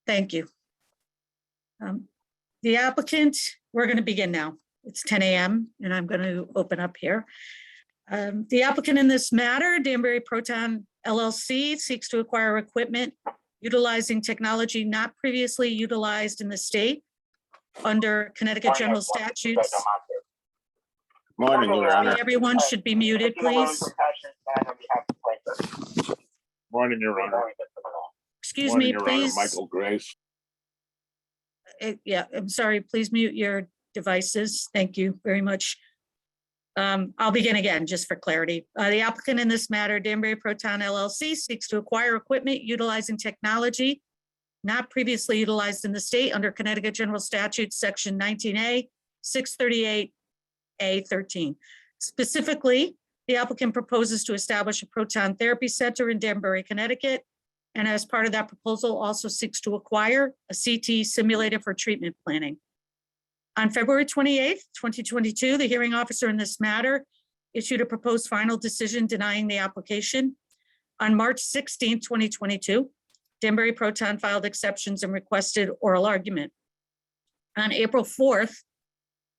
Thank you. The applicant, we're going to begin now. It's 10 a.m. and I'm going to open up here. The applicant in this matter, Danbury Proton LLC, seeks to acquire equipment utilizing technology not previously utilized in the state under Connecticut General Statutes. Morning, Your Honor. Everyone should be muted, please. Morning, Your Honor. Excuse Morning, me, Your please. Honor. Michael Grace. Yeah, I'm sorry. Please mute your devices. Thank you very much. I'll begin again, just for clarity. The applicant in this matter, Danbury Proton LLC, seeks to acquire equipment utilizing technology not previously utilized in the state under Connecticut General Statutes, Section 19A, 638A13. Specifically, the applicant proposes to establish a proton therapy center in Danbury, Connecticut, and as part of that proposal, also seeks to acquire a CT simulator for treatment planning. On February 28th, 2022, the hearing officer in this matter issued a proposed final decision denying the application. On March 16th, 2022, Danbury Proton filed exceptions and requested oral argument. On April 4th,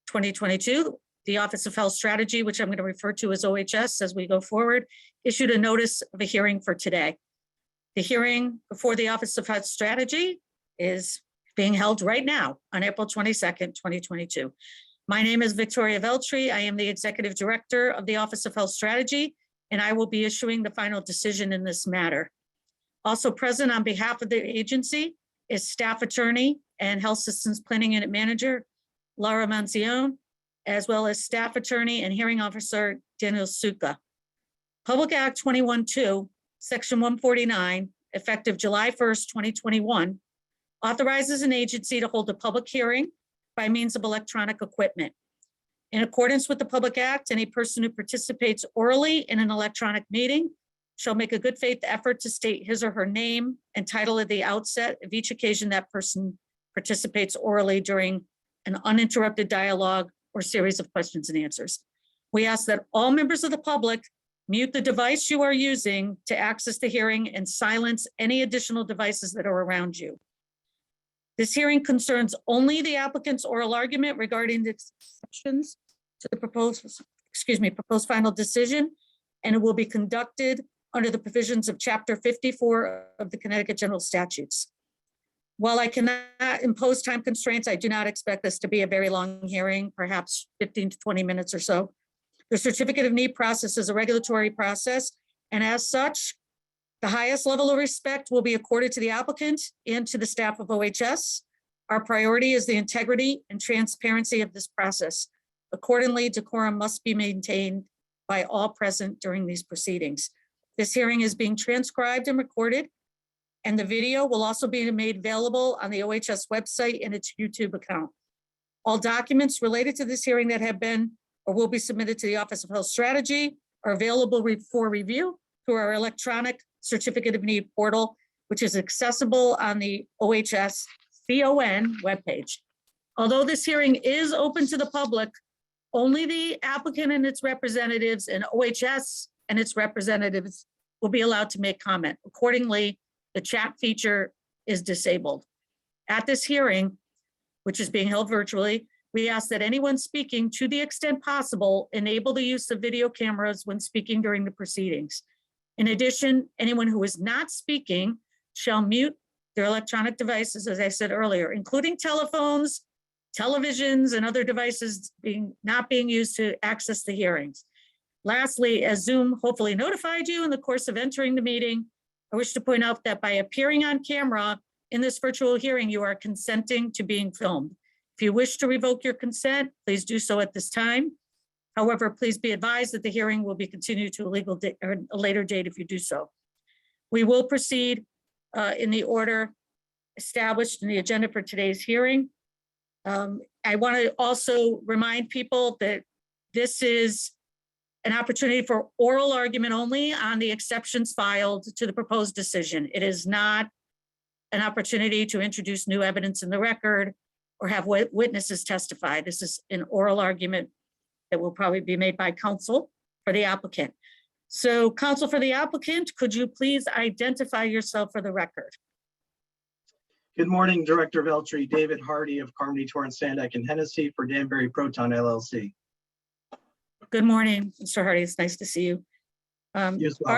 2022, the Office of Health Strategy, which I'm going to refer to as OHS as we go forward, issued a notice of a hearing for today. The hearing before the Office of Health Strategy is being held right now on April 22nd, 2022. My name is Victoria Veltri. I am the Executive Director of the Office of Health Strategy, and I will be issuing the final decision in this matter. Also present on behalf of the agency is Staff Attorney and Health Systems Planning Unit Manager, Laura Manzione, as well as Staff Attorney and Hearing Officer, Daniel Suka. Public Act 21-2, Section 149, effective July 1st, 2021, authorizes an agency to hold a public hearing by means of electronic equipment. In accordance with the Public Act, any person who participates orally in an electronic meeting shall make a good faith effort to state his or her name and title at the outset of each occasion that person participates orally during an uninterrupted dialogue or series of questions and answers. We ask that all members of the public mute the device you are using to access the hearing and silence any additional devices that are around you. This hearing concerns only the applicant's oral argument regarding the exceptions to the proposed final decision, and it will be conducted under the provisions of Chapter 54 of the Connecticut General Statutes. While I cannot impose time constraints, I do not expect this to be a very long hearing, perhaps 15 to 20 minutes or so. The certificate of need process is a regulatory process, and as such, the highest level of respect will be accorded to the applicant and to the staff of OHS. Our priority is the integrity and transparency of this process. Accordingly, decorum must be maintained by all present during these proceedings. This hearing is being transcribed and recorded, and the video will also be made available on the OHS website and its YouTube account. All documents related to this hearing that have been or will be submitted to the Office of Health Strategy are available for review through our electronic certificate of need portal, which is accessible on the OHS CON webpage. Although this hearing is open to the public, only the applicant and its representatives and OHS and its representatives will be allowed to make comment. Accordingly, the chat feature is disabled. At this hearing, which is being held virtually, we ask that anyone speaking, to the extent possible, enable the use of video cameras when speaking during the proceedings. In addition, anyone who is not speaking shall mute their electronic devices, as I said earlier, including telephones, televisions, and other devices not being used to access the hearings. Lastly, as Zoom hopefully notified you in the course of entering the meeting, I wish to point out that by appearing on camera in this virtual hearing, you are consenting to being filmed. If you wish to revoke your consent, please do so at this time. However, please be advised that the hearing will be continued to a later date if you do so. We will proceed in the order established in the agenda for today's hearing. I want to also remind people that this is an opportunity for oral argument only on the exceptions filed to the proposed decision. It is not an opportunity to introduce new evidence in the record or have witnesses testify. This is an oral argument that will probably be made by counsel for the applicant. So counsel for the applicant, could you please identify yourself for the record? Good morning, Director Veltri, David Hardy of Carmody, Torrance, Sandak, and Hennessy for Danbury Proton LLC. Good morning, Mr. Hardy. It's nice to see you. You as well.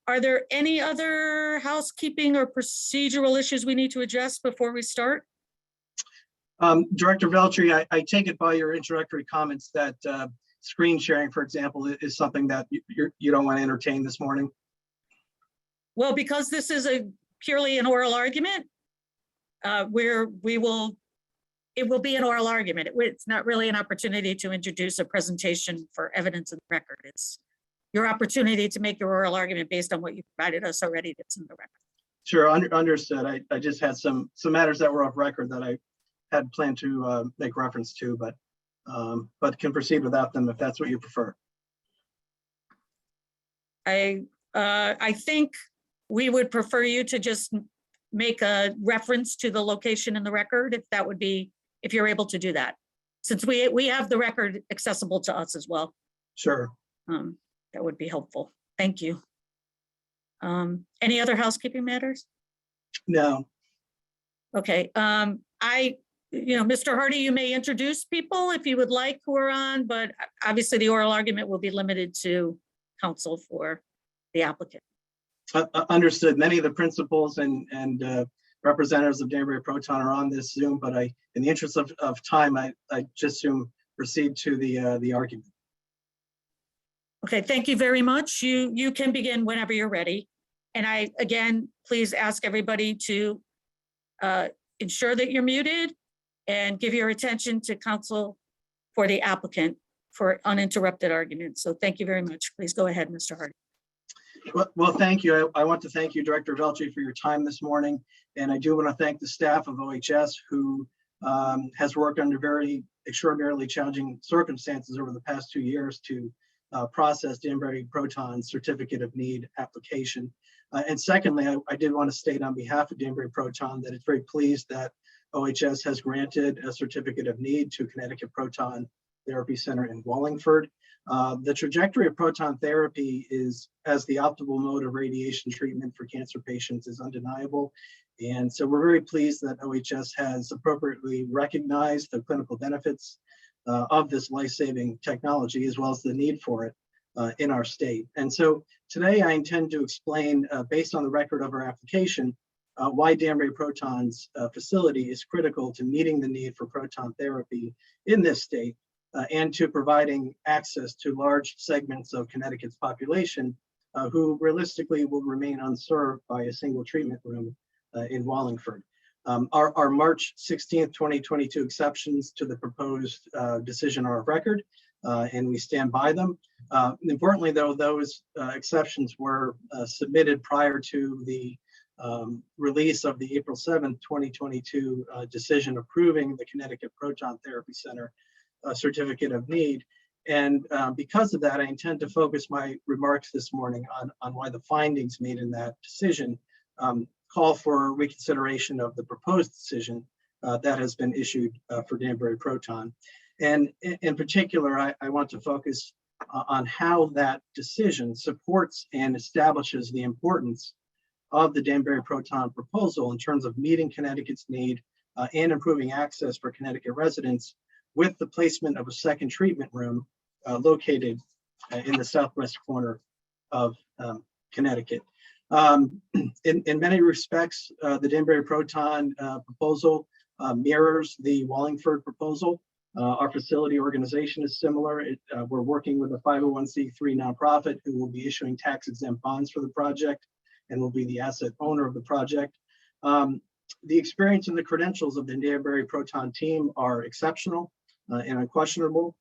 Are there any other housekeeping or procedural issues we need to address before we start? Director Veltri, I take it by your introductory comments that screen sharing, for example, is something that you don't want to entertain this morning. Well, because this is purely an oral argument, it will be an oral argument. It's not really an opportunity to introduce a presentation for evidence of the record. It's your opportunity to make your oral argument based on what you provided us already that's in the record. Sure, understood. I just had some matters that were off record that I had planned to make reference to, but can proceed without them if that's what you prefer. I think we would prefer you to just make a reference to the location in the record, if you're able to do that, since we have the record accessible to us as well. Sure. That would be helpful. Thank you. Any other housekeeping matters? No. Okay. Mr. Hardy, you may introduce people if you would like who are on, but obviously the oral argument will be limited to counsel for the applicant. Understood. Many of the principals and representatives of Danbury Proton are on this Zoom, but in the interest of time, I just soon proceed to the argument. Okay, thank you very much. You can begin whenever you're ready. And again, please ask everybody to ensure that you're muted and give your attention to counsel for the applicant for uninterrupted argument. So thank you very much. Please go ahead, Mr. Hardy. Well, thank you. I want to thank you, Director Veltri, for your time this morning. And I do want to thank the staff of OHS who has worked under very extraordinarily challenging circumstances over the past 2 years to process Danbury Proton's Certificate of Need application. And secondly, I did want to state on behalf of Danbury Proton that it's very pleased that OHS has granted a Certificate of Need to Connecticut Proton Therapy Center in Wallingford. The trajectory of proton therapy as the optimal mode of radiation treatment for cancer patients is undeniable. And so we're very pleased that OHS has appropriately recognized the clinical benefits of this life-saving technology, as well as the need for it in our state. And so today I intend to explain, based on the record of our application, why Danbury Proton's facility is critical to meeting the need for proton therapy in this state, and to providing access to large segments of Connecticut's population who realistically will remain unserved by a single treatment room in Wallingford. Our March 16th, 2022 exceptions to the proposed decision are of record, and we stand by them. Importantly, though, those exceptions were submitted prior to the release of the April 7th, 2022 decision approving the Connecticut Proton Therapy Center Certificate of Need. And because of that, I intend to focus my remarks this morning on why the findings made in that decision call for reconsideration of the proposed decision that has been issued for Danbury Proton. And in particular, I want to focus on how that decision supports and establishes the importance of the Danbury Proton proposal in terms of meeting Connecticut's need and improving access for Connecticut residents with the placement of a second treatment room located in the southwest corner of Connecticut. In many respects, the Danbury Proton proposal mirrors the Wallingford proposal. Our facility organization is similar. We're working with a 501c3 nonprofit who will be issuing tax-exempt bonds for the project and will be the asset owner of the project. The experience and the credentials of the Danbury Proton team are exceptional and unquestionable.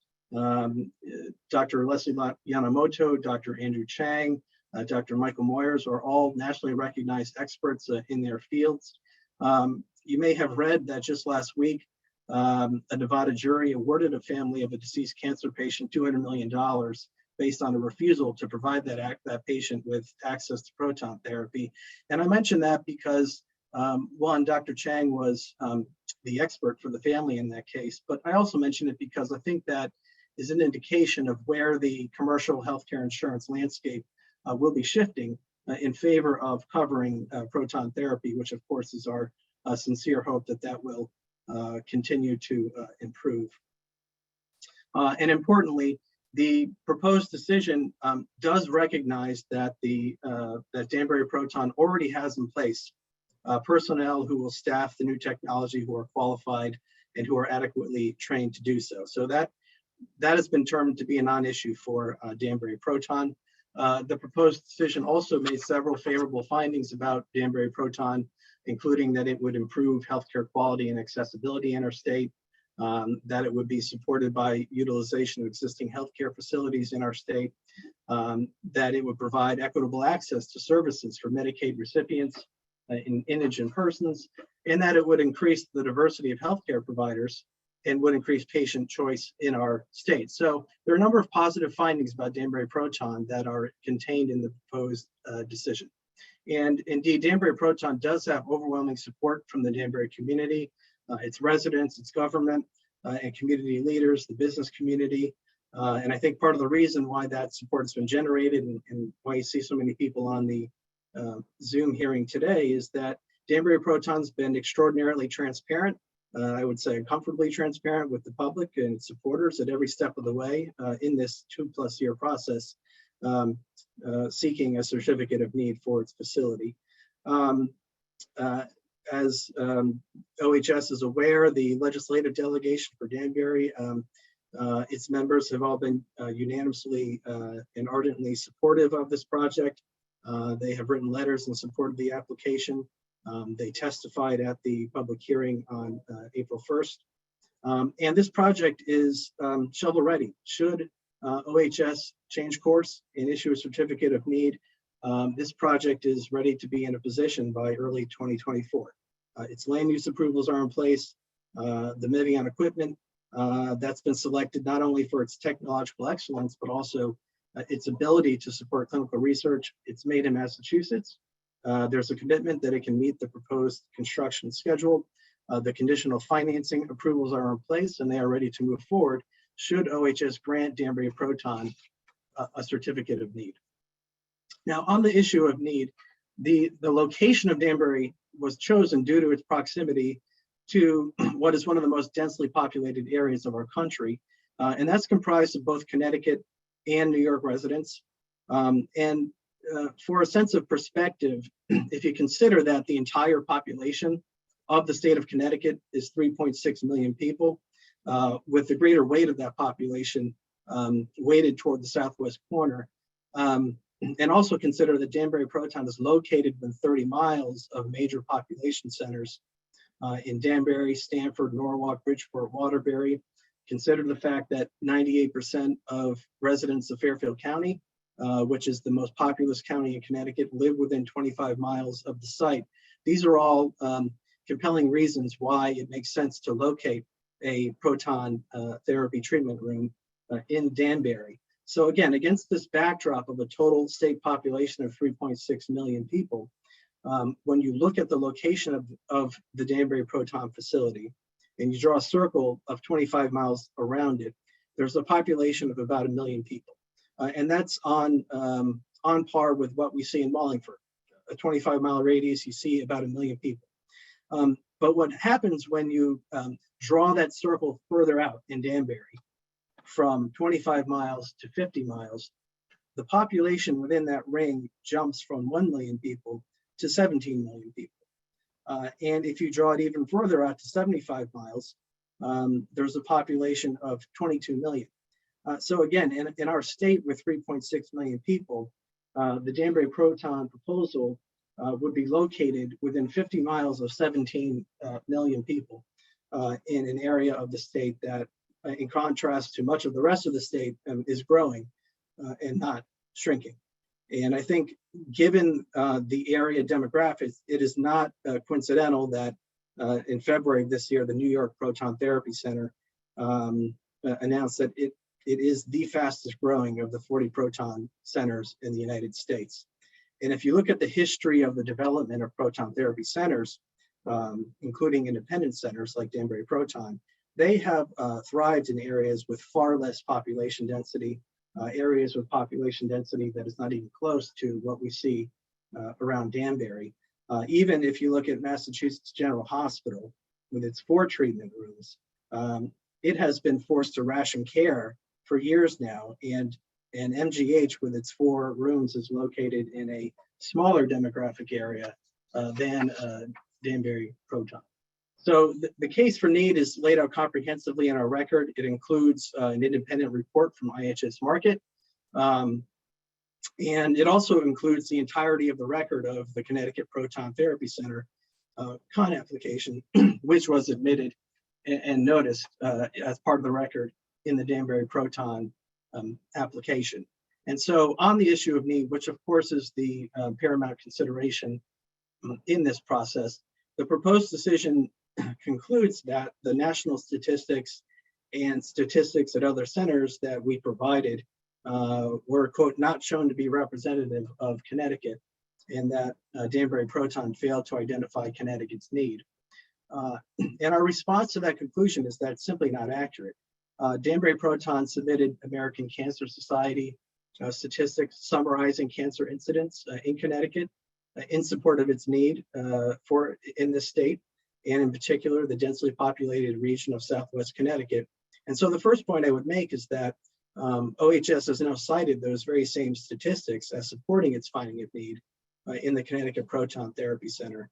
Dr. Leslie Yamamoto, Dr. Andrew Chang, Dr. Michael Moyers are all nationally recognized experts in their fields. You may have read that just last week, a Nevada jury awarded a family of a deceased cancer patient $200 million based on a refusal to provide that patient with access to proton therapy. And I mention that because one, Dr. Chang was the expert for the family in that case, but I also mention it because I think that is an indication of where the commercial healthcare insurance landscape will be shifting in favor of covering proton therapy, which of course is our a sincere hope that that will continue to improve. And importantly, the proposed decision does recognize that that Danbury Proton already has in place personnel who will staff the new technology, who are qualified and who are adequately trained to do so. So that has been determined to be a non-issue for Danbury Proton. The proposed decision also made several favorable findings about Danbury Proton, including that it would improve healthcare quality and accessibility in our state, that it would be supported by utilization of existing healthcare facilities in our state, that it would provide equitable access to services for Medicaid recipients in indigent persons, and that it would increase the diversity of healthcare providers and would increase patient choice in our state. So there are a number of positive findings about Danbury Proton that are contained in the proposed decision. And indeed, Danbury Proton does have overwhelming support from the Danbury community, its residents, its government, and community leaders, the business community. And I think part of the reason why that support has been generated and why you see so many people on the Zoom hearing today is that Danbury Proton's been extraordinarily transparent. I would say comfortably transparent with the public and its supporters at every step of the way in this 2+ year process, seeking a certificate of need for its facility. As OHS is aware, the legislative delegation for Danbury, its members have all been unanimously and ardently supportive of this project. They have written letters in support of the application. They testified at the public hearing on April 1st. And this project is shovel ready. Should OHS change course and issue a certificate of need, this project is ready to be in a position by early 2024. Its land use approvals are in place. The Mivion equipment that's been selected not only for its technological excellence, but also its ability to support clinical research. It's made in Massachusetts. There's a commitment that it can meet the proposed construction schedule. The conditional financing approvals are in place and they are ready to move forward should OHS grant Danbury Proton a certificate of need. Now, on the issue of need, the location of Danbury was chosen due to its proximity to what is one of the most densely populated areas of our country. And that's comprised of both Connecticut and New York residents. For a sense of perspective, if you consider that the entire population of the state of Connecticut is 3.6 million people, with the greater weight of that population weighted toward the southwest corner, and also consider that Danbury Proton is located within 30 miles of major population centers in Danbury, Stamford, Norwalk, Bridgeport, Waterbury. Consider the fact that 98% of residents of Fairfield County, which is the most populous county in Connecticut, live within 25 miles of the site. These are all compelling reasons why it makes sense to locate a proton therapy treatment room in Danbury. So again, against this backdrop of a total state population of 3.6 million people, when you look at the location of the Danbury Proton facility and you draw a circle of 25 miles around it, there's a population of about 1 million people. And that's on par with what we see in Wallingford. A 25-mile radius, you see about 1 million people. But what happens when you draw that circle further out in Danbury from 25 miles to 50 miles, the population within that ring jumps from 1 million people to 17 million people. And if you draw it even further out to 75 miles, there's a population of 22 million. So again, in our state with 3.6 million people, the Danbury Proton proposal would be located within 50 miles of 17 million people in an area of the state that, in contrast to much of the rest of the state, is growing and not shrinking. And I think given the area demographics, it is not coincidental that in February of this year, the New York Proton Therapy Center announced that it is the fastest growing of the 40 proton centers in the United States. And if you look at the history of the development of proton therapy centers, including independent centers like Danbury Proton, they have thrived in areas with far less population density, areas with population density that is not even close to what we see around Danbury. Even if you look at Massachusetts General Hospital with its 4 treatment rooms, it has been forced to ration care for years now, and MGH with its 4 rooms is located in a smaller demographic area than Danbury Proton. So the case for need is laid out comprehensively in our record. It includes an independent report from IHS Markit. And it also includes the entirety of the record of the Connecticut Proton Therapy Center con application, which was admitted and noticed as part of the record in the Danbury Proton application. And so on the issue of need, which of course is the paramount consideration in this process, the proposed decision concludes that the national statistics and statistics at other centers that we provided were, quote, not shown to be representative of Connecticut, and that Danbury Proton failed to identify Connecticut's need. And our response to that conclusion is that it's simply not accurate. Danbury Proton submitted American Cancer Society statistics summarizing cancer incidents in Connecticut in support of its need in this state, and in particular, the densely populated region of Southwest Connecticut. And so the first point I would make is that OHS has now cited those very same statistics as supporting its finding of need in the Connecticut Proton Therapy Center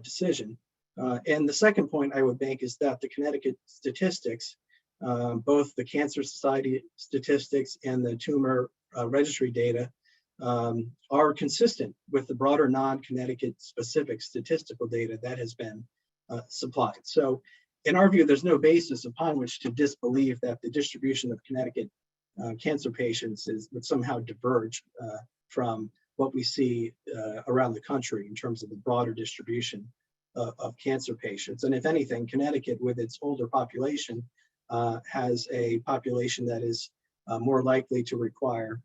decision. And the second point I would make is that the Connecticut statistics, both the Cancer Society statistics and the tumor registry data, are consistent with the broader non-Connecticut specific statistical data that has been supplied. So in our view, there's no basis upon which to disbelieve that the distribution of Connecticut cancer patients would somehow diverge from what we see around the country in terms of the broader distribution of cancer patients. And if anything, Connecticut, with its older population, has a population that is more likely to require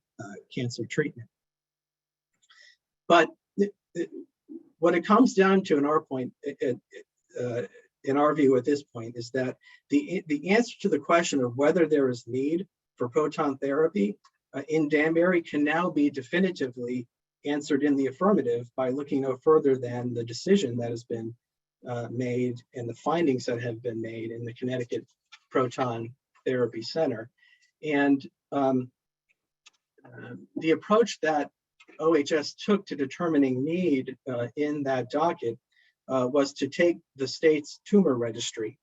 cancer treatment. But what it comes down to, in our point, in our view at this point, is that the answer to the question of whether there is need for proton therapy in Danbury can now be definitively answered in the affirmative by looking no further than the decision that has been made and the findings that have been made in the Connecticut Proton Therapy Center. And the approach that OHS took to determining need in that docket was to take the state's tumor registry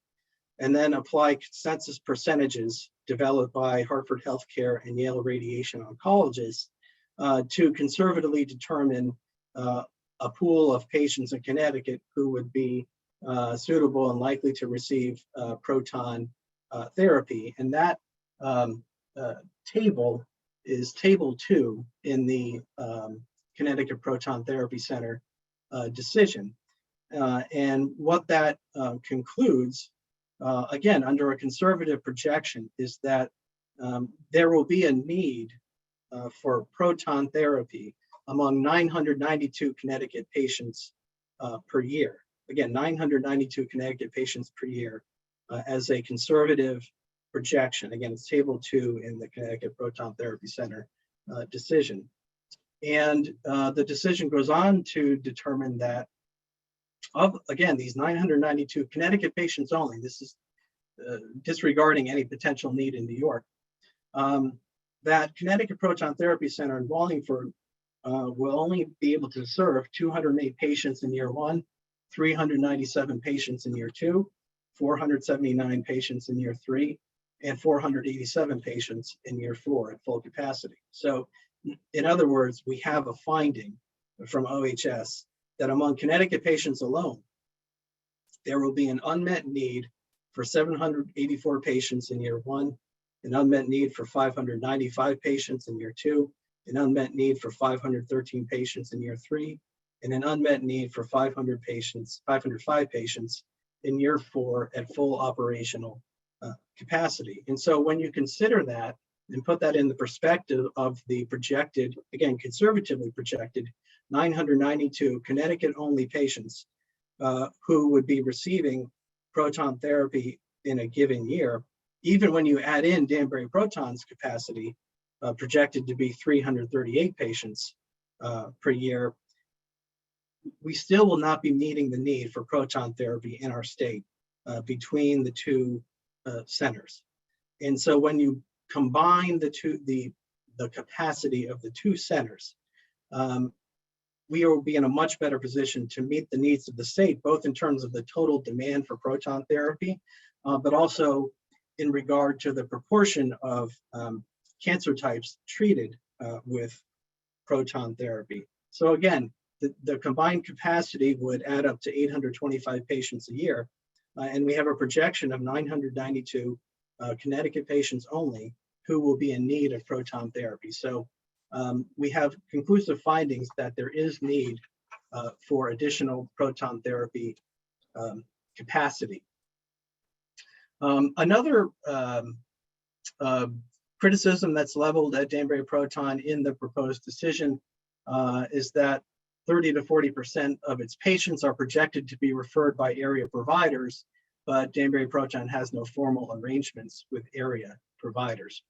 and then apply consensus percentages developed by Hartford Healthcare and Yale radiation oncologists to conservatively determine a pool of patients in Connecticut who would be suitable and likely to receive proton therapy. And that table is table 2 in the Connecticut Proton Therapy Center decision. And what that concludes, again, under a conservative projection, is that there will be a need for proton therapy among 992 Connecticut patients per year. Again, 992 Connecticut patients per year as a conservative projection. Again, it's table 2 in the Connecticut Proton Therapy Center decision. And the decision goes on to determine that of, again, these 992 Connecticut patients only, this is disregarding any potential need in New York, that Connecticut Proton Therapy Center in Wallingford will only be able to serve 208 patients in year 1, 397 patients in year 2, 479 patients in year 3, and 487 patients in year 4 at full capacity. So in other words, we have a finding from OHS that among Connecticut patients alone, there will be an unmet need for 784 patients in year 1, an unmet need for 595 patients in year 2, an unmet need for 513 patients in year 3, and an unmet need for 505 patients in year 4 at full operational capacity. And so when you consider that and put that in the perspective of the projected, again, conservatively projected 992 Connecticut-only patients who would be receiving proton therapy in a given year, even when you add in Danbury Proton's capacity, projected to be 338 patients per year, we still will not be meeting the need for proton therapy in our state between the two centers. And so when you combine the capacity of the two centers, we will be in a much better position to meet the needs of the state, both in terms of the total demand for proton therapy, but also in regard to the proportion of cancer types treated with proton therapy. So again, the combined capacity would add up to 825 patients a year. And we have a projection of 992 Connecticut patients only who will be in need of proton therapy. So we have conclusive findings that there is need for additional proton therapy capacity. Another criticism that's leveled at Danbury Proton in the proposed decision is that 30 to 40% of its patients are projected to be referred by area providers, but Danbury Proton has no formal arrangements with area providers.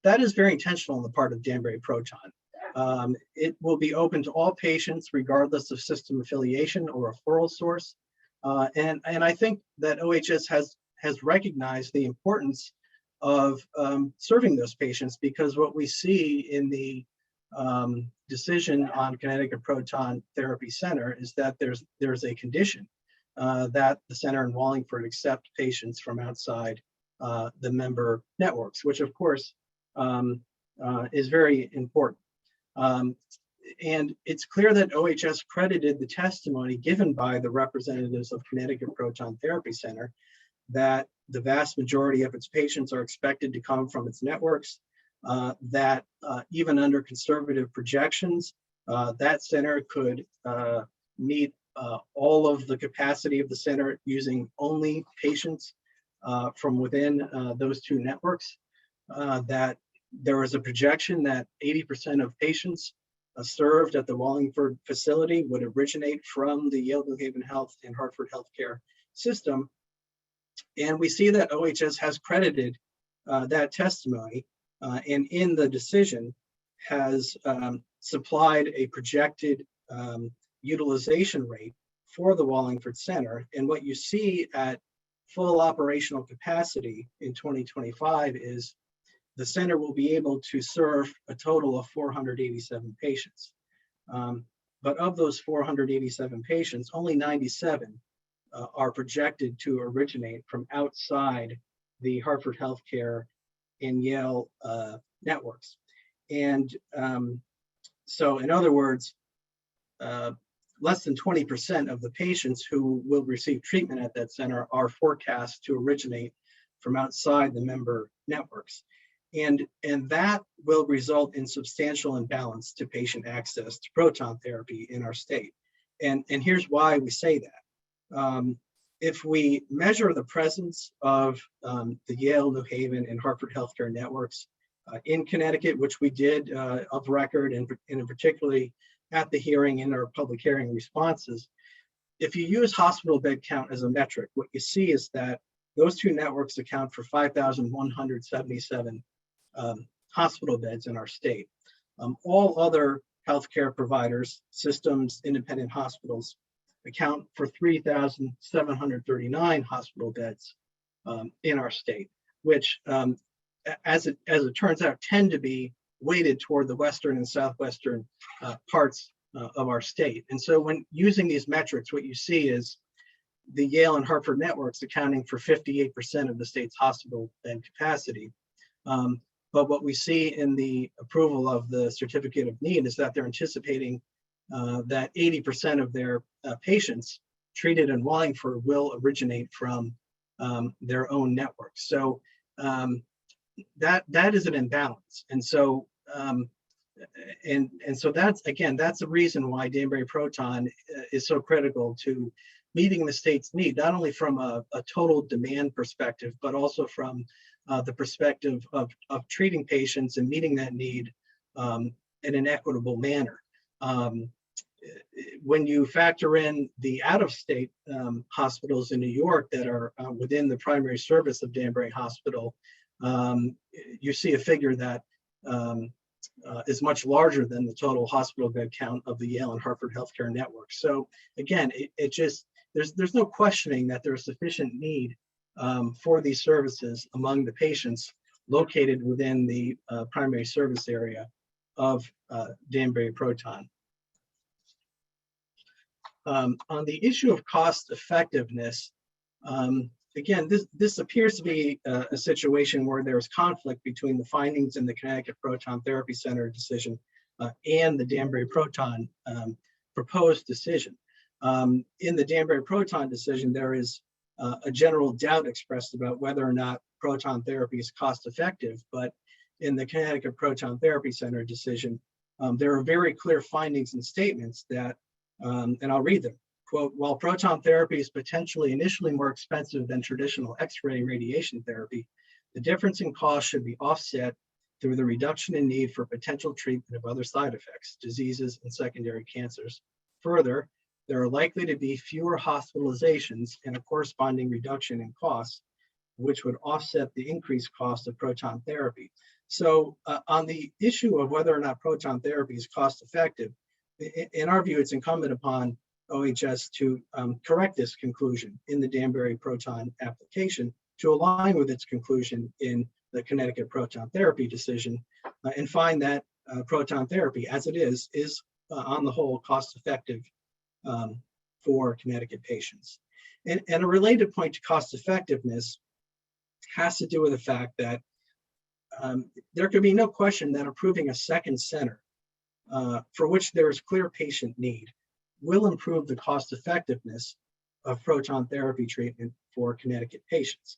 That is very intentional on the part of Danbury Proton. It will be open to all patients regardless of system affiliation or referral source. And I think that OHS has recognized the importance of serving those patients, because what we see in the decision on Connecticut Proton Therapy Center is that there's a condition that the center in Wallingford accept patients from outside the member networks, which of course is very important. And it's clear that OHS credited the testimony given by the representatives of Connecticut Proton Therapy Center that the vast majority of its patients are expected to come from its networks, that even under conservative projections, that center could meet all of the capacity of the center using only patients from within those two networks, that there is a projection that 80% of patients served at the Wallingford facility would originate from the Yale New Haven Health and Hartford Healthcare system. And we see that OHS has credited that testimony and in the decision has supplied a projected utilization rate for the Wallingford Center. And what you see at full operational capacity in 2025 is the center will be able to serve a total of 487 patients. But of those 487 patients, only 97 are projected to originate from outside the Hartford Healthcare and Yale networks. And so in other words, less than 20% of the patients who will receive treatment at that center are forecast to originate from outside the member networks. And that will result in substantial imbalance to patient access to proton therapy in our state. And here's why we say that. If we measure the presence of the Yale, New Haven, and Hartford Healthcare networks in Connecticut, which we did of record, and particularly at the hearing in our public hearing responses, if you use hospital bed count as a metric, what you see is that those two networks account for 5,177 hospital beds in our state. All other healthcare providers, systems, independent hospitals account for 3,739 hospital beds in our state, which, as it turns out, tend to be weighted toward the western and southwestern parts of our state. And so when using these metrics, what you see is the Yale and Hartford networks accounting for 58% of the state's hospital bed capacity. But what we see in the approval of the certificate of need is that they're anticipating that 80% of their patients treated in Wallingford will originate from their own network. So that is an imbalance. And so so that's, again, that's the reason why Danbury Proton is so critical to meeting the state's need, not only from a total demand perspective, but also from the perspective of treating patients and meeting that need in an equitable manner. When you factor in the out-of-state hospitals in New York that are within the primary service of Danbury Hospital, you see a figure that is much larger than the total hospital bed count of the Yale and Hartford healthcare network. So again, it just, there's no questioning that there's sufficient need for these services among the patients located within the primary service area of Danbury Proton. On the issue of cost effectiveness, again, this appears to be a situation where there's conflict between the findings in the Connecticut Proton Therapy Center decision and the Danbury Proton proposed decision. In the Danbury Proton decision, there is a general doubt expressed about whether or not proton therapy is cost effective, but in the Connecticut Proton Therapy Center decision, there are very clear findings and statements that, and I'll read them. Quote, while proton therapy is potentially initially more expensive than traditional X-ray radiation therapy, the difference in cost should be offset through the reduction in need for potential treatment of other side effects, diseases, and secondary cancers. Further, there are likely to be fewer hospitalizations and a corresponding reduction in costs, which would offset the increased cost of proton therapy. So on the issue of whether or not proton therapy is cost effective, in our view, it's incumbent upon OHS to correct this conclusion in the Danbury Proton application to align with its conclusion in the Connecticut Proton Therapy decision and find that proton therapy, as it is on the whole cost effective for Connecticut patients. And a related point to cost effectiveness has to do with the fact that there could be no question that approving a second center for which there is clear patient need will improve the cost effectiveness of proton therapy treatment for Connecticut patients.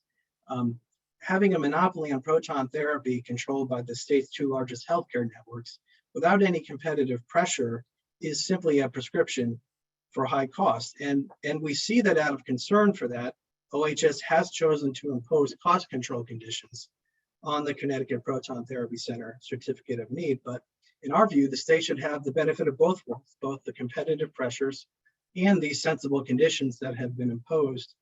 Having a monopoly on proton therapy controlled by the state's two largest healthcare networks without any competitive pressure is simply a prescription for high cost. And we see that out of concern for that, OHS has chosen to impose cost control conditions on the Connecticut Proton Therapy Center Certificate of Need. But in our view, the state should have the benefit of both worlds, both the competitive pressures and the sensible conditions that have been imposed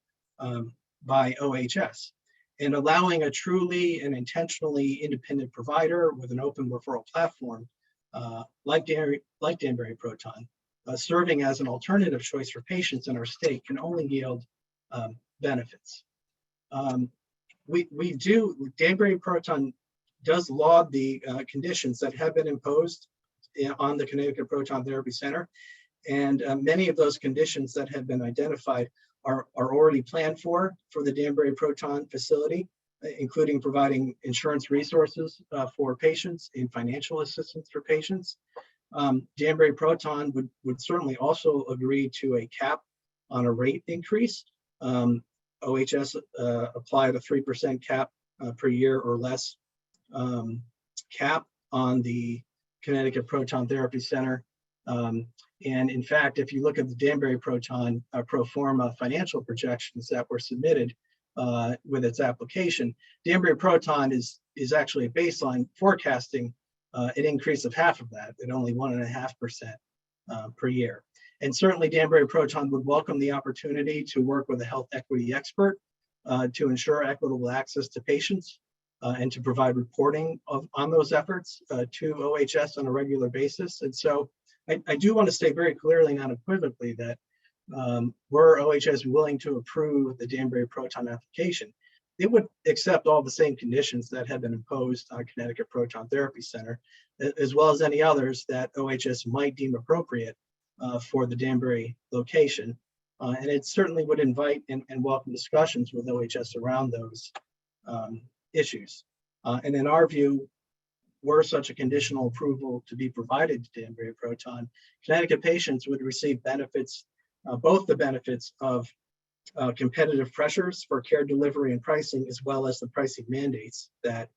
by OHS. And allowing a truly and intentionally independent provider with an open referral platform like Danbury Proton, serving as an alternative choice for patients in our state can only yield benefits. Danbury Proton does laud the conditions that have been imposed on the Connecticut Proton Therapy Center. And many of those conditions that have been identified are already planned for the Danbury Proton facility, including providing insurance resources for patients and financial assistance for patients. Danbury Proton would certainly also agree to a cap on a rate increase. OHS applied a 3% cap per year or less cap on the Connecticut Proton Therapy Center. And in fact, if you look at the Danbury Proton pro forma financial projections that were submitted with its application, Danbury Proton is actually a baseline forecasting an increase of half of that at only 1.5% per year. And certainly Danbury Proton would welcome the opportunity to work with a health equity expert to ensure equitable access to patients and to provide reporting on those efforts to OHS on a regular basis. And so I do want to state very clearly and unequivocally that were OHS willing to approve the Danbury Proton application, it would accept all the same conditions that have been imposed on Connecticut Proton Therapy Center, as well as any others that OHS might deem appropriate for the Danbury location. And it certainly would invite and welcome discussions with OHS around those issues. And in our view, were such a conditional approval to be provided to Danbury Proton, Connecticut patients would receive benefits, both the benefits of competitive pressures for care delivery and pricing, as well as the pricing mandates that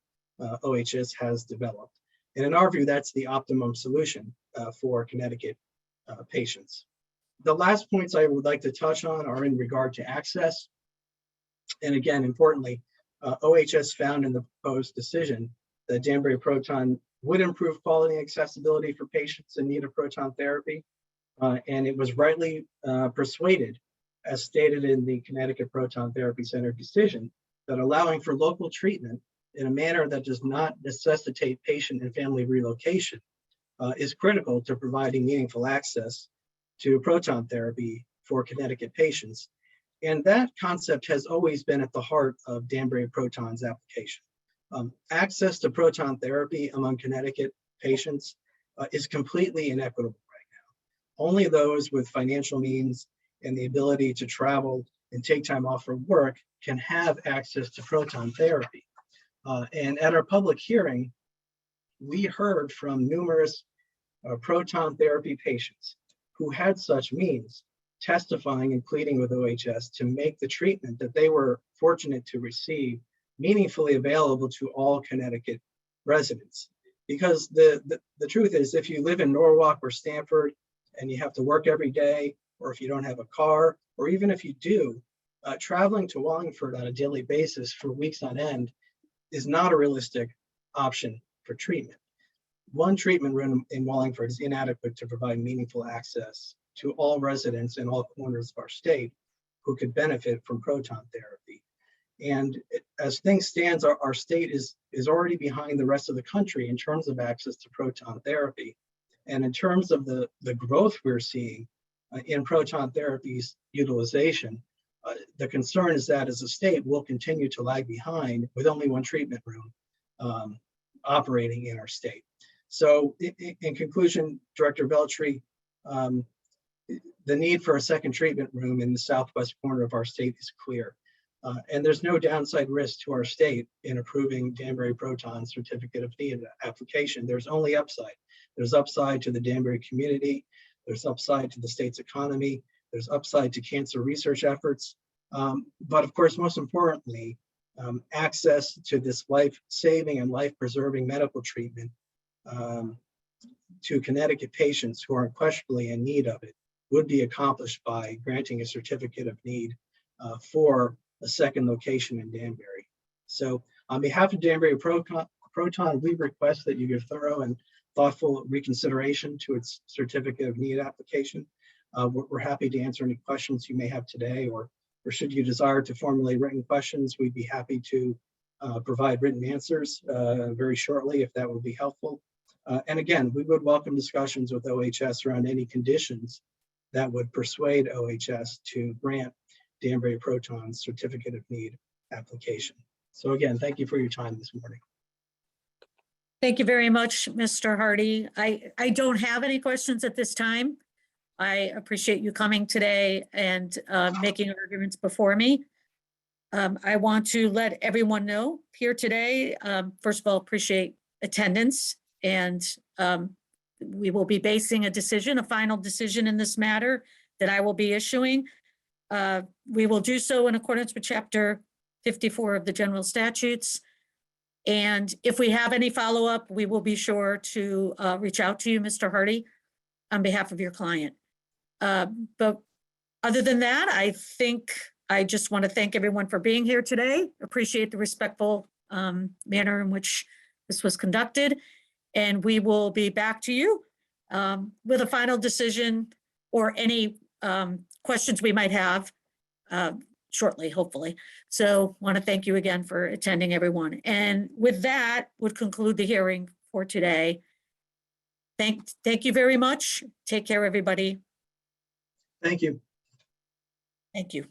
OHS has developed. And in our view, that's the optimum solution for Connecticut patients. The last points I would like to touch on are in regard to access. And again, importantly, OHS found in the proposed decision that Danbury Proton would improve quality and accessibility for patients in need of proton therapy. And it was rightly persuaded, as stated in the Connecticut Proton Therapy Center decision, that allowing for local treatment in a manner that does not necessitate patient and family relocation is critical to providing meaningful access to proton therapy for Connecticut patients. And that concept has always been at the heart of Danbury Proton's application. Access to proton therapy among Connecticut patients is completely inequitable right now. Only those with financial means and the ability to travel and take time off from work can have access to proton therapy. And at our public hearing, we heard from numerous proton therapy patients who had such means, testifying and pleading with OHS to make the treatment that they were fortunate to receive meaningfully available to all Connecticut residents. Because the truth is, if you live in Norwalk or Stamford and you have to work every day, or if you don't have a car, or even if you do, traveling to Wallingford on a daily basis for weeks on end is not a realistic option for treatment. One treatment room in Wallingford is inadequate to provide meaningful access to all residents in all corners of our state who could benefit from proton therapy. And as things stand, our state is already behind the rest of the country in terms of access to proton therapy. And in terms of the growth we're seeing in proton therapy's utilization, the concern is that as a state, we'll continue to lag behind with only one treatment room operating in our state. So in conclusion, Director Veltri, the need for a second treatment room in the southwest corner of our state is clear. And there's no downside risk to our state in approving Danbury Proton Certificate of Need application. There's only upside. There's upside to the Danbury community. There's upside to the state's economy. There's upside to cancer research efforts. But of course, most importantly, access to this life-saving and life-preserving medical treatment to Connecticut patients who are unquestionably in need of it would be accomplished by granting a certificate of need for a second location in Danbury. So on behalf of Danbury Proton, we request that you give thorough and thoughtful reconsideration to its certificate of need application. We're happy to answer any questions you may have today, or should you desire to formulate written questions, we'd be happy to provide written answers very shortly if that would be helpful. And again, we would welcome discussions with OHS around any conditions that would persuade OHS to grant Danbury Proton's Certificate of Need application. So again, thank you for your time this morning. Thank you very much, Mr. Hardy. I don't have any questions at this time. I appreciate you coming today and making arguments before me. I want to let everyone know here today, first of all, appreciate attendance, and we will be basing a final decision in this matter that I will be issuing. We will do so in accordance with Chapter 54 of the General Statutes. And if we have any follow-up, we will be sure to reach out to you, Mr. Hardy, on behalf of your client. But other than that, I think I just want to thank everyone for being here today. Appreciate the respectful manner in which this was conducted. And we will be back to you with a final decision or any questions we might have shortly, hopefully. So want to thank you again for attending, everyone. And with that, would conclude the hearing for today. Thank you very much. Take care, everybody. Thank you. Thank you.